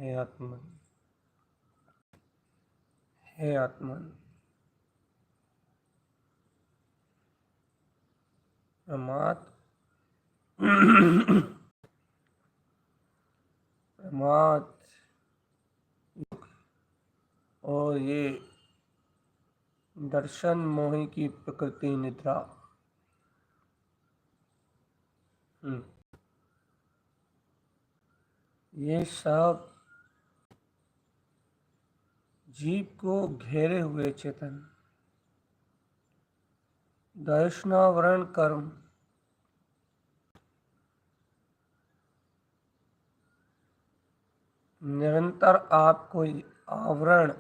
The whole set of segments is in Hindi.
हे आत्मन, हे आत्मन, प्रमाद प्रमाद और ये दर्शन मोहि की प्रकृति निद्रा। ये सब जीव को घेरे हुए चेतन दर्शनावरण कर्म निरंतर आपको आवरण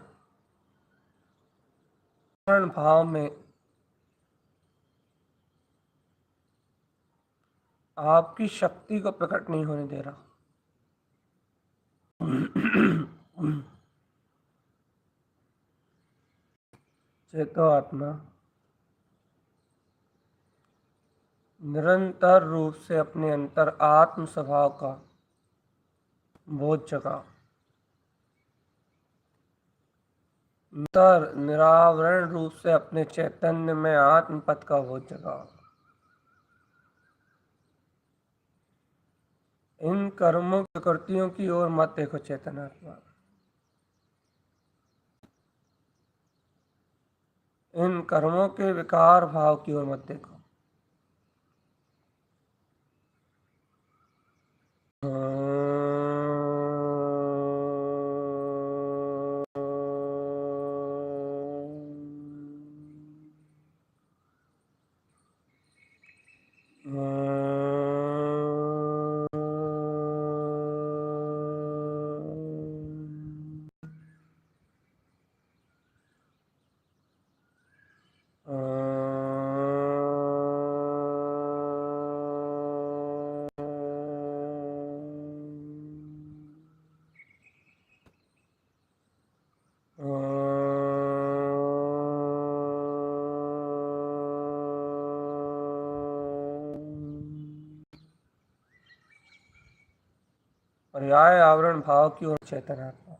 भाव में आपकी शक्ति को प्रकट नहीं होने दे रहा। चेतो आत्मा निरंतर रूप से अपने अंतर आत्म स्वभाव का बोध जगा, निरंतर निरावरण रूप से अपने चैतन्य में आत्म पद का बोध जगा। इन कर्मों प्रकृतियों की ओर मत देखो चेतन आत्मा, इन कर्मों के विकार भाव की ओर मत देखो। पर्याय आवरण भाव की ओर चेतन आत्मा,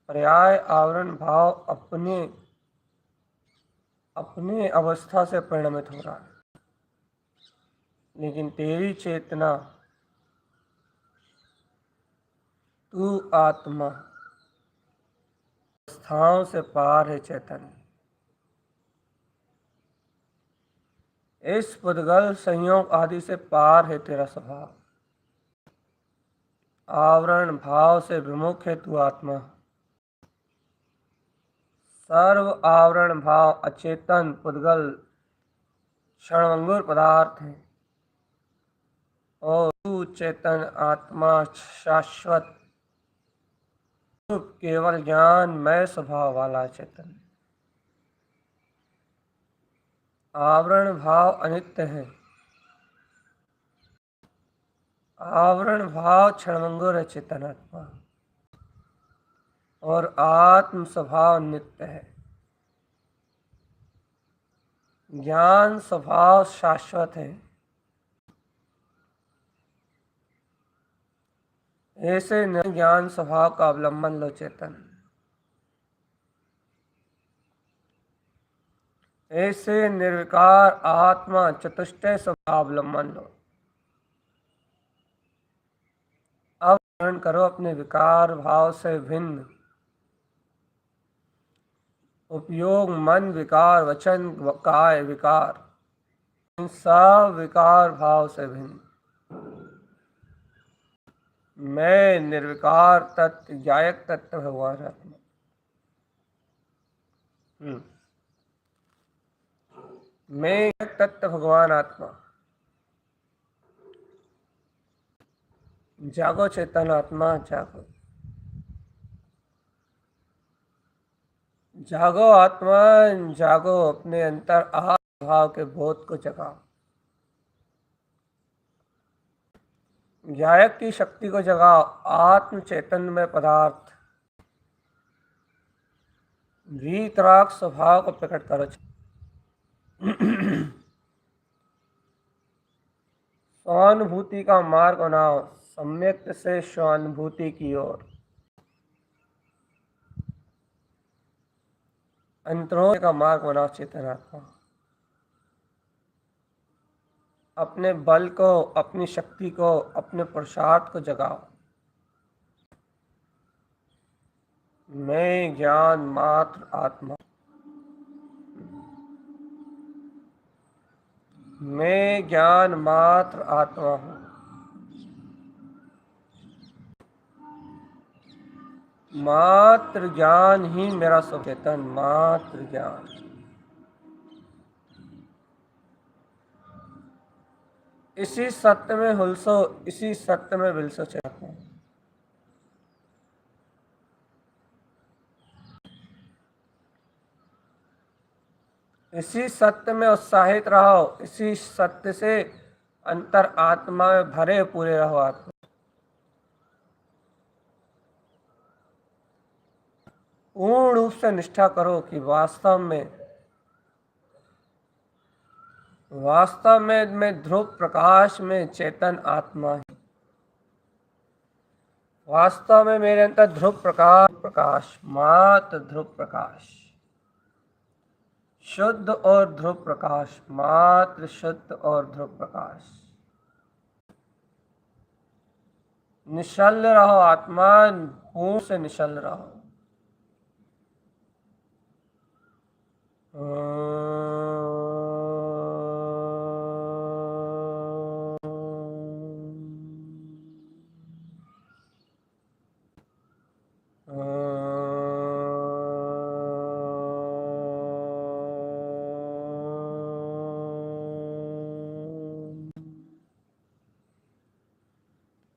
पर्याय आवरण भाव अपने अपने अवस्था से परिणमित हो रहा है, लेकिन तेरी चेतना तू आत्मा अवस्थाओं से पार है चैतन्य। इस पुद्गल संयोग आदि से पार है तेरा स्वभाव, आवरण भाव से विमुख है तू आत्मा। सर्व आवरण भाव अचेतन पुद्गल क्षणभंगुर पदार्थ है और तू चेतन आत्मा शाश्वत केवल ज्ञान मय स्वभाव वाला चेतन। आवरण भाव अनित्य है, आवरण भाव क्षणभंगुर है चेतन आत्मा, और आत्म स्वभाव नित्य है, ज्ञान स्वभाव शाश्वत है। ऐसे ज्ञान स्वभाव का अवलंबन लो चेतन, ऐसे निर्विकार आत्मा चतुष्टय स्वभाव अवलंबन लो। अब ग्रहण करो अपने विकार भाव से भिन्न उपयोग, मन विकार, वचन काय विकार, इन सब विकार भाव से भिन्न मैं निर्विकार तत्व ज्ञायक तत्व भगवान आत्मा। मैं तत्व भगवान आत्मा। जागो चेतन आत्मा, जागो, जागो आत्मा, जागो, अपने अंतर आत्म भाव के बोध को जगाओ, ज्ञायक की शक्ति को जगाओ, आत्म चैतन्य में पदार्थ वीतराग स्वभाव को प्रकट करो। सहानुभूति का मार्ग बनाओ, सम्यक से स्वानुभूति की ओर, अंतरों का मार्ग बनाओ चेतन आत्मा। अपने बल को, अपनी शक्ति को, अपने पुरुषार्थ को जगाओ। मैं ज्ञान मात्र आत्मा, मैं ज्ञान मात्र आत्मा हूँ। मात्र ज्ञान ही मेरा सचेतन, मात्र ज्ञान। इसी सत्य में हुलसो, इसी सत्य में विलसो चेतन। इसी सत्य में उत्साहित रहो, इसी सत्य से अंतर आत्मा में भरे पूरे रहो। आत्मा पूर्ण रूप से निष्ठा करो कि वास्तव में मैं ध्रुव प्रकाश में चेतन आत्मा है। वास्तव में मेरे अंदर ध्रुव प्रकाश, मात्र ध्रुव प्रकाश, शुद्ध और ध्रुव प्रकाश, मात्र शुद्ध और ध्रुव प्रकाश। निश्चल रहो आत्मा, पूर्ण से निश्चल रहो।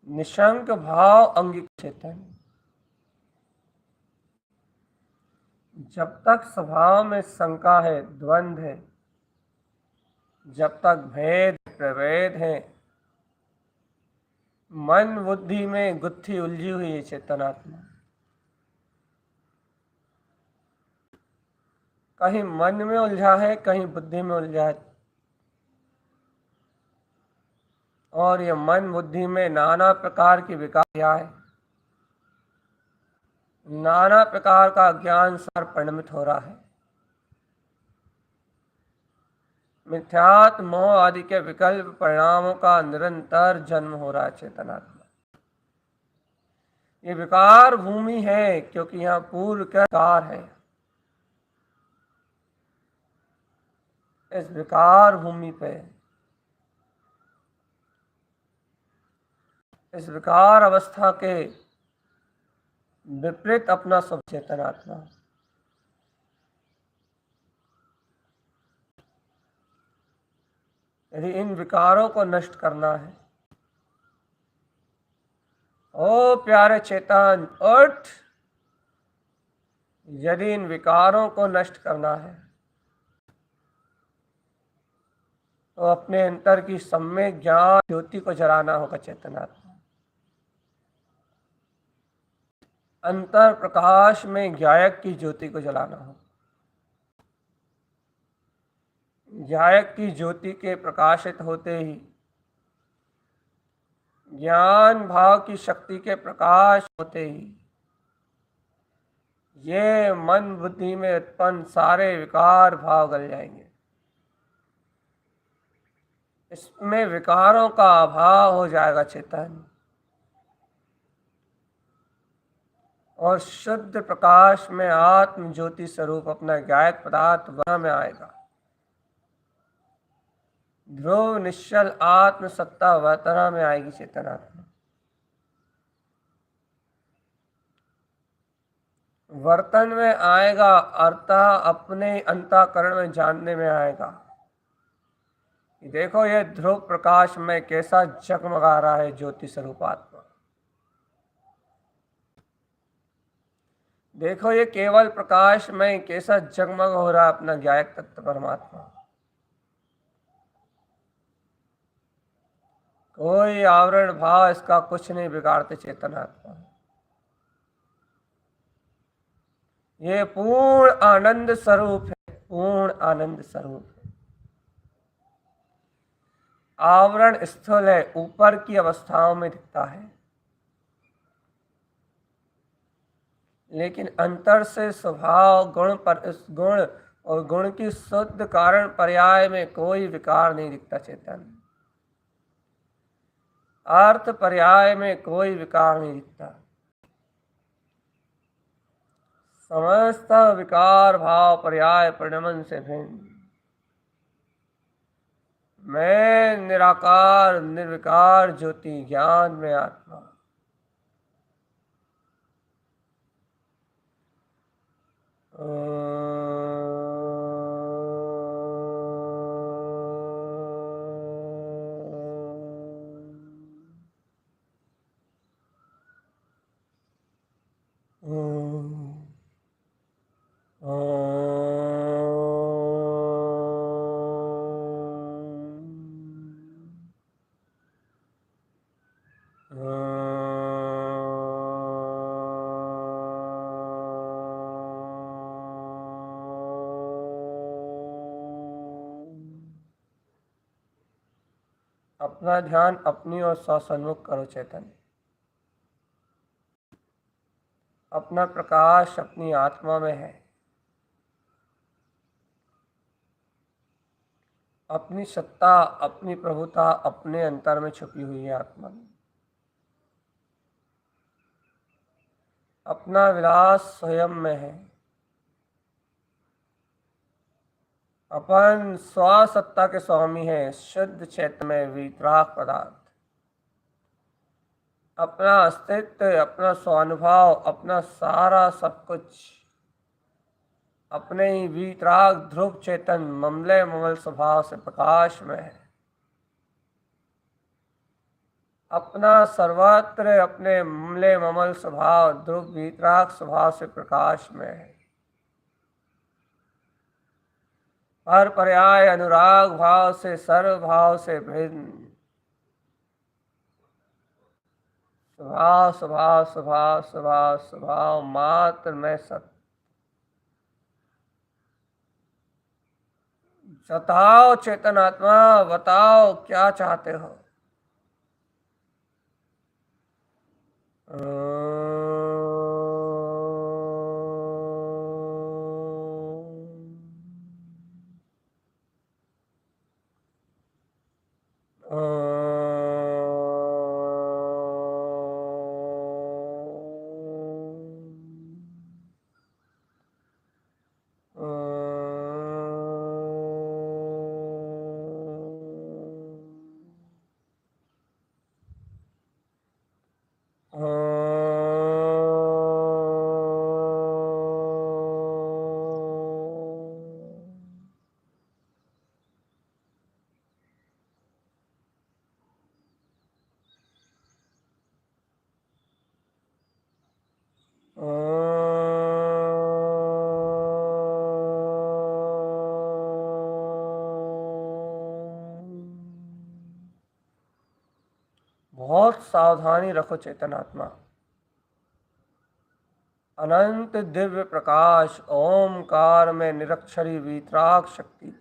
निशंक भाव अंगिक चेतन। जब तक स्वभाव में शंका है, द्वंद्व है, जब तक भेद प्रभेद है, मन बुद्धि में गुत्थी उलझी हुई है चेतनात्मा। कहीं मन में उलझा है, कहीं बुद्धि में उलझा है, और ये मन बुद्धि में नाना प्रकार की विकार है, नाना प्रकार का ज्ञान सार परिणमित हो रहा है। मिथ्यात्व मोह आदि के विकल्प परिणामों का निरंतर जन्म हो रहा है चेतनात्मा। ये विकार भूमि है, क्योंकि यहाँ पूर्व का विकार है। इस विकार भूमि पे, इस विकार अवस्था के विपरीत अपना सब चेतन आत्मा। यदि इन विकारों को नष्ट करना है, ओ प्यारे चेतन उठ। यदि इन विकारों को नष्ट करना है, तो अपने अंतर की सम्यक ज्ञान ज्योति को जलाना होगा चेतनात्मा। अंतर प्रकाश में ज्ञायक की ज्योति को जलाना हो। ज्ञायक की ज्योति के प्रकाशित होते ही, ज्ञान भाव की शक्ति के प्रकाश होते ही, ये मन बुद्धि में उत्पन्न सारे विकार भाव गल जाएंगे। इसमें विकारों का अभाव हो जाएगा चेतन, और शुद्ध प्रकाश में आत्म ज्योति स्वरूप अपना गायक पदार्थ वह में आएगा। ध्रुव निश्चल आत्म सत्ता वह तरह में आएगी चेतनात्मा। वर्तन में आएगा, अर्थात अपने अंतःकरण में जानने में आएगा। देखो ये ध्रुव प्रकाश में कैसा जगमगा रहा है ज्योति स्वरूप आत्मा। देखो ये केवल प्रकाश में कैसा जगमग हो रहा है अपना ज्ञायक तत्व परमात्मा। कोई आवरण भाव इसका कुछ नहीं बिगाड़ते चेतनात्मा। ये पूर्ण आनंद स्वरूप है, पूर्ण आनंद स्वरूप है। आवरण स्थूल है, ऊपर की अवस्थाओं में दिखता है, लेकिन अंतर से स्वभाव गुण पर इस गुण और गुण की शुद्ध कारण पर्याय में कोई विकार नहीं दिखता चेतन। अर्थ पर्याय में कोई विकार नहीं दिखता। समस्त विकार भाव पर्याय परिणमन से भिन्न मैं निराकार निर्विकार ज्योति ज्ञान में आत्मा। अपना ध्यान अपनी ओर सन्मुख करो चैतन्य। अपना प्रकाश अपनी आत्मा में है। अपनी सत्ता अपनी प्रभुता अपने अंतर में छुपी हुई है आत्मा में। अपना विलास स्वयं में है। अपन स्वसत्ता के स्वामी है, शुद्ध चैतन्य में वीतराग पदार्थ। अपना अस्तित्व अपना स्वानुभव अपना सारा सब कुछ अपने ही वीतराग ध्रुव चेतन ममले ममल स्वभाव से प्रकाश में है। अपना सर्वत्र अपने ममले ममल स्वभाव ध्रुव वीतराग स्वभाव से प्रकाश में है। हर पर्याय अनुराग भाव से सर्व भाव से भिन्न स्वभाव स्वभाव स्वभाव स्वभाव स्वभाव मात्र में सत्य। बताओ चेतन आत्मा, बताओ क्या चाहते हो। बहुत सावधानी रखो चेतन आत्मा। अनंत दिव्य प्रकाश ओमकार में निरक्षरी वीतराग शक्ति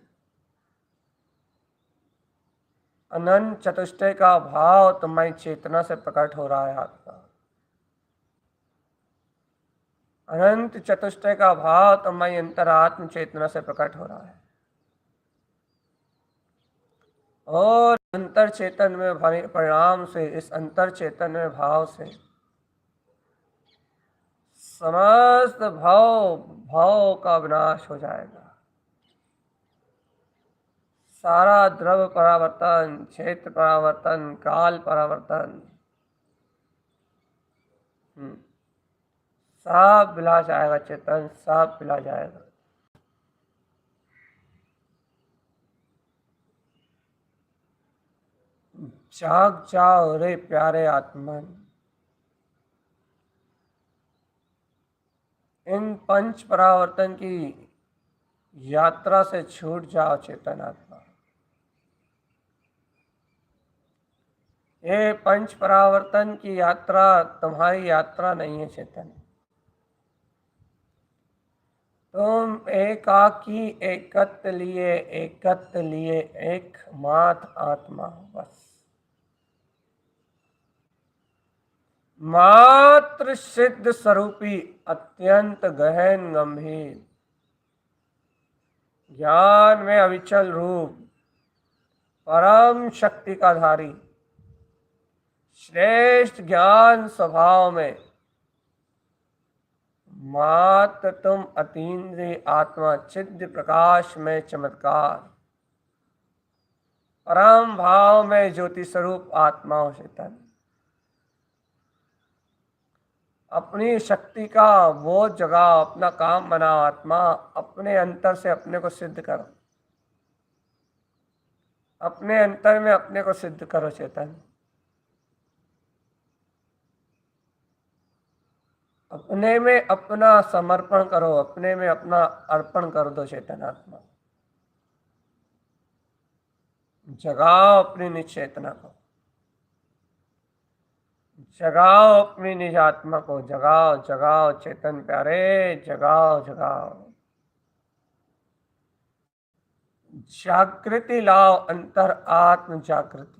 अनंत चतुष्टय का भाव तुम्हारी चेतना से प्रकट हो रहा है। आत्मा अनंत चतुष्टय का भाव तुम्हारी अंतरात्म चेतना से प्रकट हो रहा है। और अंतर चेतन में परिणाम से इस अंतर चेतन में भाव से समस्त भाव का विनाश हो जाएगा। सारा द्रव्य परावर्तन क्षेत्र परावर्तन काल परावर्तन सब मिला जाएगा। चेतन सब मिला जाएगा। जाग जाओ रे प्यारे आत्मन। इन पंच परावर्तन की यात्रा से छूट जाओ चेतन आत्मा। ये पंच परावर्तन की यात्रा तुम्हारी यात्रा नहीं है चेतन। तुम एकाकी एकत्व लिए एकमात्र आत्मा हो, बस। मात्र सिद्ध स्वरूपी अत्यंत गहन गंभीर ज्ञान में अविचल रूप परम शक्ति का धारी श्रेष्ठ ज्ञान स्वभाव में मात्र तुम अतीन्द्रिय आत्मा चिद्ध प्रकाश में चमत्कार परम भाव में ज्योति स्वरूप आत्मा हो चेतन। अपनी शक्ति का वो जगह अपना काम बना आत्मा, अपने अंतर से अपने को सिद्ध करो, अपने अंतर में अपने को सिद्ध करो चेतन। अपने में अपना समर्पण करो, अपने में अपना अर्पण कर दो चेतन आत्मा। जगाओ अपनी निज चेतना को, जगाओ अपनी निज आत्मा को, जगाओ जगाओ चेतन प्यारे, जगाओ जगाओ। जागृति लाओ, अंतर आत्म जागृति।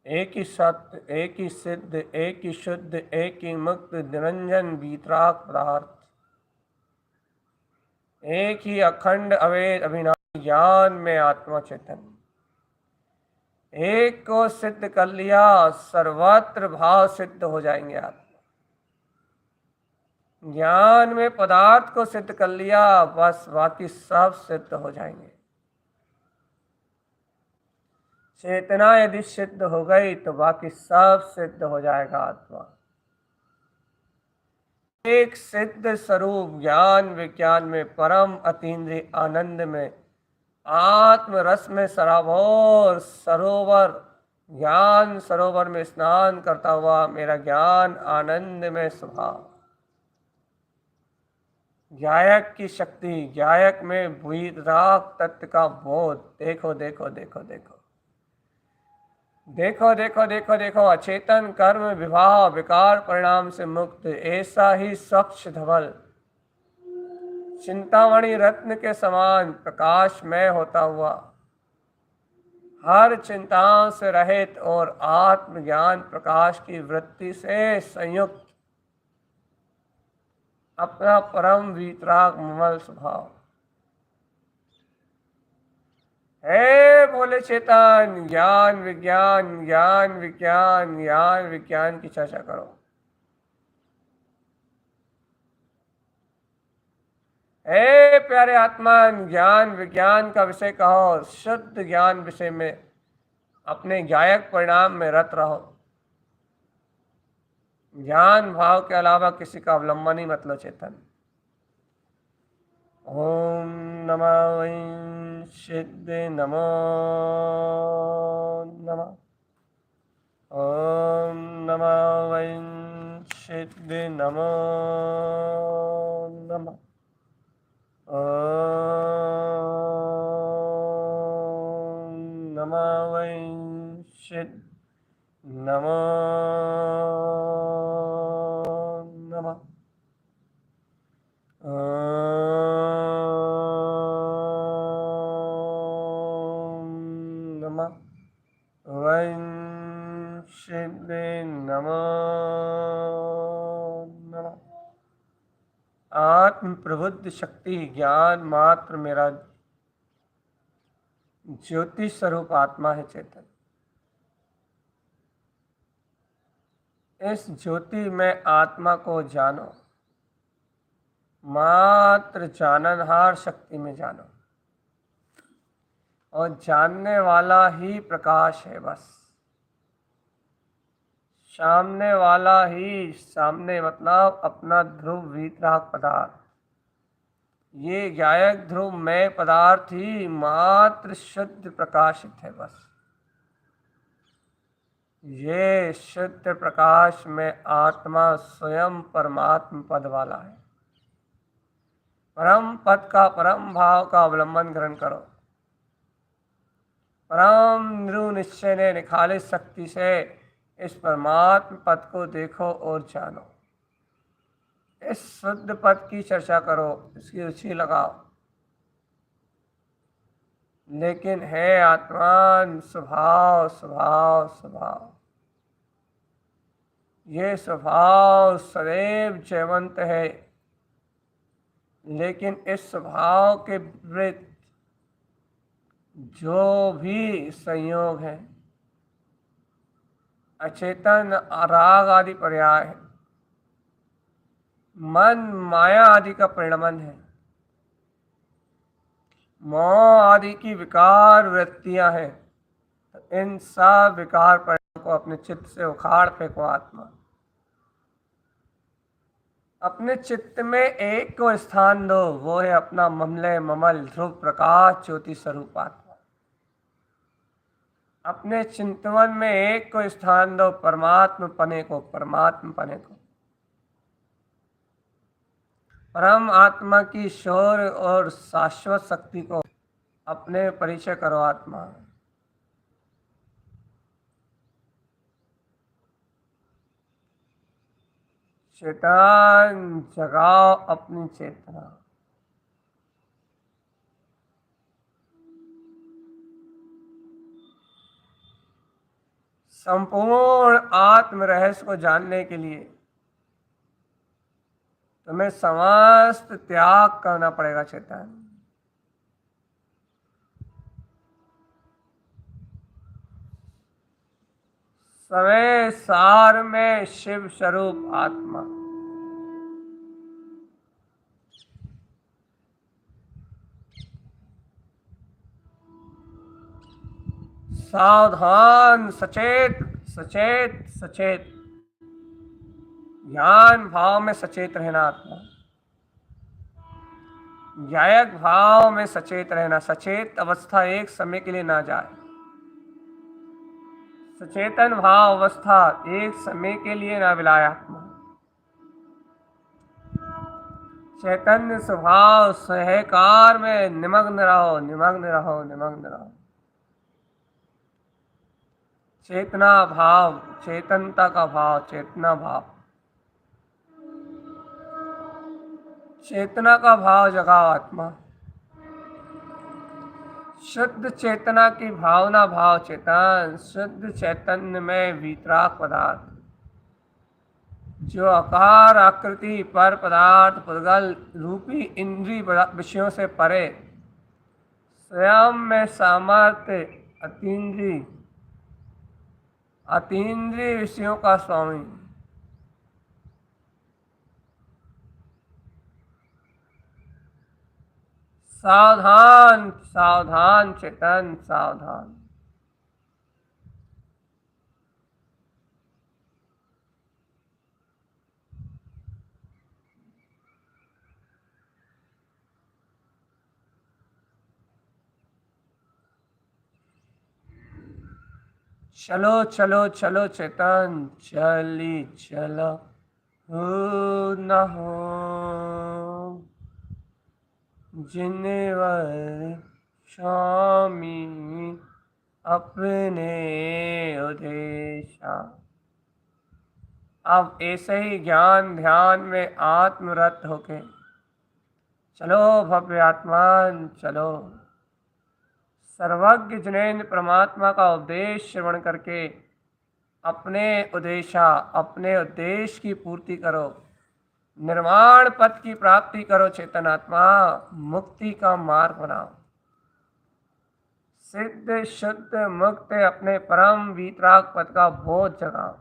एक ही सत्य, एक ही सिद्ध, एक ही शुद्ध, एक ही मुक्त निरंजन वीतराग पदार्थ, एक ही अखंड अवैध अविनाशी ज्ञान में आत्मा चेतन। एक को सिद्ध कर लिया, सर्वत्र भाव सिद्ध हो जाएंगे आत्मा। ज्ञान में पदार्थ को सिद्ध कर लिया, बस बाकी सब सिद्ध हो जाएंगे। चेतना यदि सिद्ध हो गई तो बाकी सब सिद्ध हो जाएगा आत्मा। एक सिद्ध स्वरूप ज्ञान विज्ञान में परम अतीन्द्रिय आनंद में आत्म रस में सराबोर सरोवर ज्ञान सरोवर में स्नान करता हुआ मेरा ज्ञान आनंद में स्वभाव। गायक की शक्ति, गायक में वीतराग तत्व का बोध। देखो देखो देखो देखो देखो देखो देखो देखो, अचेतन कर्म विवाह विकार परिणाम से मुक्त ऐसा ही स्वच्छ धवल चिंतामणि रत्न के समान प्रकाशमय होता हुआ, हर चिंताओं से रहित और आत्मज्ञान प्रकाश की वृत्ति से संयुक्त अपना परम वीतराग ममल स्वभाव। हे बोले चेतन, ज्ञान विज्ञान ज्ञान विज्ञान ज्ञान विज्ञान की चर्चा करो। हे प्यारे आत्मा, ज्ञान विज्ञान का विषय कहो, शुद्ध ज्ञान विषय में अपने गायक परिणाम में रत रहो। ज्ञान भाव के अलावा किसी का अवलंबन ही मत लो चेतन। ओम नमः सिद्ध नमो नमः। ओम नमः सिद्ध सिद्धि नमो नमः। ॐ नमः वै सिद्धि नमो नमः। ॐ नमः वै सिद्धि नमो नमः। आत्म प्रबुद्ध शक्ति ज्ञान मात्र मेरा ज्योति स्वरूप आत्मा है चेतन। इस ज्योति में आत्मा को जानो, मात्र जाननहार शक्ति में जानो, और जानने वाला ही प्रकाश है। बस सामने वाला ही, सामने मतलब अपना ध्रुव वीतराग पदार्थ, ये ज्ञायक ध्रुव में पदार्थ ही मात्र शुद्ध प्रकाशित है। बस ये शुद्ध प्रकाश में आत्मा स्वयं परमात्म पद वाला है। परम पद का, परम भाव का अवलंबन ग्रहण करो। परम दृढ़ निश्चय ने निखालित शक्ति से इस परमात्म पद को देखो और जानो। इस शुद्ध पद की चर्चा करो, इसकी रुचि लगाओ। लेकिन है आत्मान स्वभाव स्वभाव स्वभाव, ये स्वभाव सदैव जयवंत है। लेकिन इस स्वभाव के विपरीत जो भी संयोग है, अचेतन राग आदि पर्याय है, मन माया आदि का परिणमन है, मोह आदि की विकार वृत्तियां हैं, तो इन सब विकार परिणाम को अपने चित्त से उखाड़ फेंको। आत्मा अपने चित्त में एक को स्थान दो, वो है अपना ममलय ममल ध्रुव प्रकाश ज्योति स्वरूप आत्मा। अपने चिंतवन में एक को स्थान दो, परमात्म पने को, परमात्म पने को। परम आत्मा की शौर्य और शाश्वत शक्ति को अपने परिचय करो। आत्मा चेतन जगाओ अपनी चेतना। संपूर्ण आत्म रहस्य को जानने के लिए तुम्हें समस्त त्याग करना पड़ेगा। चेतन समय सार में शिव स्वरूप आत्मा, सावधान सचेत सचेत सचेत, ज्ञान भाव में सचेत रहना। आत्मा ज्ञायक भाव में सचेत रहना। सचेत अवस्था एक समय के लिए ना जाए। सचेतन भाव अवस्था एक समय के लिए ना विलाय। आत्मा चैतन्य स्वभाव सहकार में निमग्न रहो, निमग्न रहो, निमग्न रहो। चेतना भाव, चेतनता का भाव, चेतना भाव, चेतना का भाव जगाओ। आत्मा शुद्ध चेतना की भावना, भाव चेतन, शुद्ध चैतन्य में वीतराग पदार्थ, जो आकार आकृति पर पदार्थ पुद्गल रूपी इंद्रिय विषयों से परे, स्वयं में सामर्थ्य अतीन्द्रिय, अतीन्द्रिय विषयों का स्वामी। सावधान सावधान चेतन, सावधान। चलो चलो चलो चेतन, चली चलो हो न हो जिनवर स्वामी अपने उदेशा। अब ऐसे ही ज्ञान ध्यान में आत्मरत होके चलो भव्य आत्मान चलो। सर्वज्ञ जिनेन्द्र परमात्मा का उपदेश श्रवण करके अपने उद्देश्य की पूर्ति करो, निर्वाण पथ की प्राप्ति करो। चेतन आत्मा मुक्ति का मार्ग बनाओ, सिद्ध शुद्ध मुक्त अपने परम वीतराग पद का बोध जगाओ।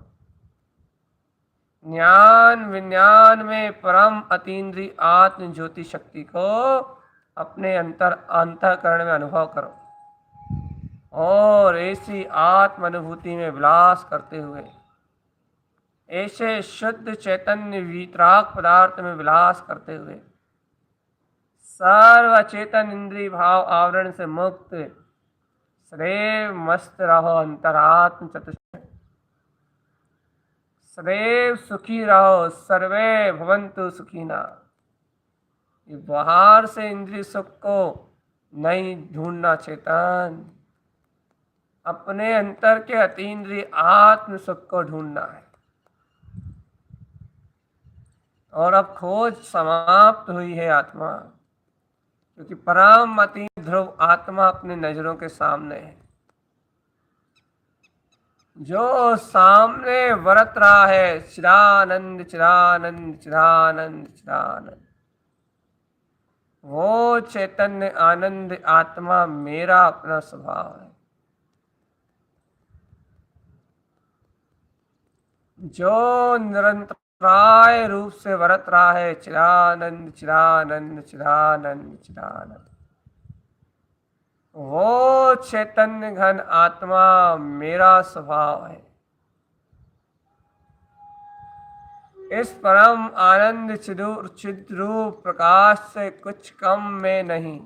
ज्ञान विज्ञान में परम अतीन्द्रिय आत्म ज्योति शक्ति को अपने अंतःकरण में अनुभव करो और ऐसी आत्म अनुभूति में विलास करते हुए ऐसे शुद्ध चैतन्य वीतराग पदार्थ में विलास करते हुए सर्व चेतन इंद्रिय भाव आवरण से मुक्त सदैव मस्त रहो। अंतरात्म चतुष्टय सदैव सुखी रहो। सर्वे भवन्तु सुखिना। बाहर से इंद्रिय सुख को नहीं ढूंढना चेतन, अपने अंतर के अतीन्द्रिय आत्म सुख को ढूंढना है। और अब खोज समाप्त हुई है आत्मा, क्योंकि परम अतीत ध्रुव आत्मा अपने नजरों के सामने है। जो सामने वरत रहा है चिदानंद चिदानंद चिदानंद चिदानंद, वो चैतन्य आनंद आत्मा मेरा अपना स्वभाव है। जो निरंतराय रूप से वरत रहा है चिदानंद चिदानंद चिदानंद चिदानंद, वो चैतन्य घन आत्मा मेरा स्वभाव है। इस परम आनंद चिद्रूप प्रकाश से कुछ कम में नहीं,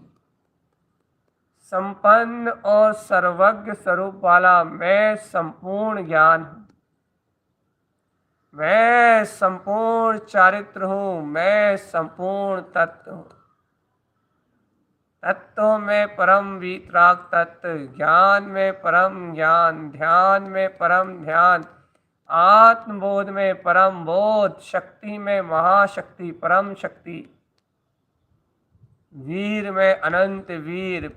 संपन्न और सर्वज्ञ स्वरूप वाला मैं संपूर्ण ज्ञान हूं, मैं संपूर्ण चारित्र हूं, मैं संपूर्ण तत्व हूं। तत्व में परम वीतराग तत्व, ज्ञान में परम ज्ञान, ध्यान में परम ध्यान, आत्मबोध में परम बोध, शक्ति में महाशक्ति परम शक्ति, वीर में अनंत वीर,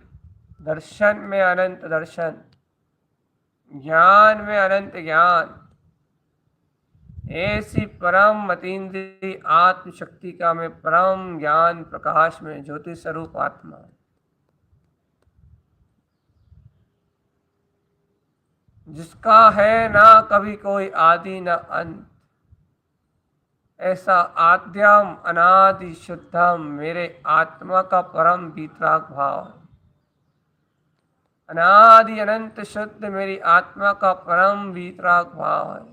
दर्शन में अनंत दर्शन, ज्ञान में अनंत ज्ञान। ऐसी परम अतीन्द्रिय आत्म शक्ति का मैं परम ज्ञान प्रकाश में ज्योति स्वरूप आत्मा, जिसका है ना कभी कोई आदि न अंत, ऐसा आद्यम अनादि शुद्धम मेरे आत्मा का परम वीतराग भाव है। अनादि अनंत शुद्ध मेरी आत्मा का परम वीतराग भाव है।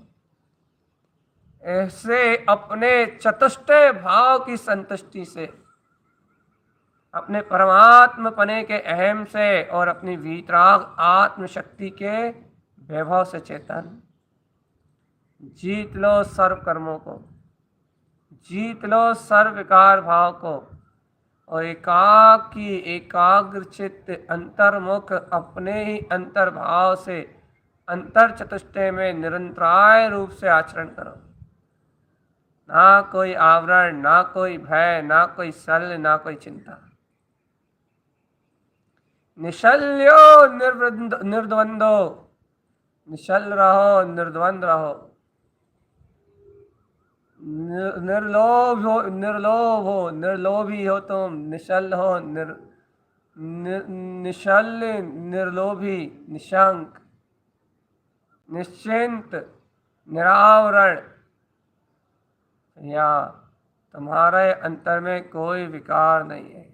ऐसे अपने चतुष्टय भाव की संतुष्टि से, अपने परमात्म पने के अहम से और अपनी वीतराग आत्म शक्ति के वैभव से चेतन जीत लो सर्व कर्मों को, जीत लो सर्व विकार भाव को और एकाग्र चित्त अंतर्मुख अपने ही अंतर्भाव से अंतर चतुष्टय में निरंतराय रूप से आचरण करो। ना कोई आवरण, ना कोई भय, ना कोई शल्य, ना कोई चिंता। निशल्यो निर्द्वंदो, निशल रहो, निर्द्वंद रहो, निर्लोभ हो, निर्लोभी हो तुम, निशल हो, निशल्य, निर्लोभी, निशंक, निश्चिंत, निरावरण, या तुम्हारे अंतर में कोई विकार नहीं है।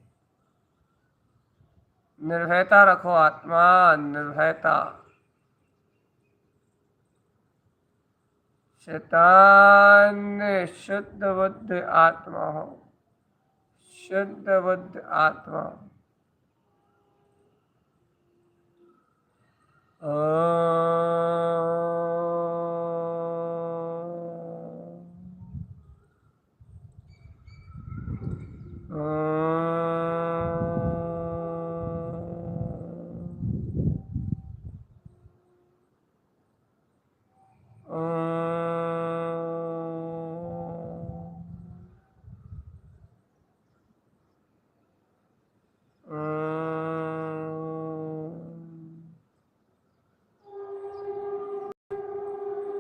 निर्भयता रखो आत्मा, निर्भयता। चैतन्य शुद्ध बुद्ध आत्मा हो, शुद्ध बुद्ध आत्मा।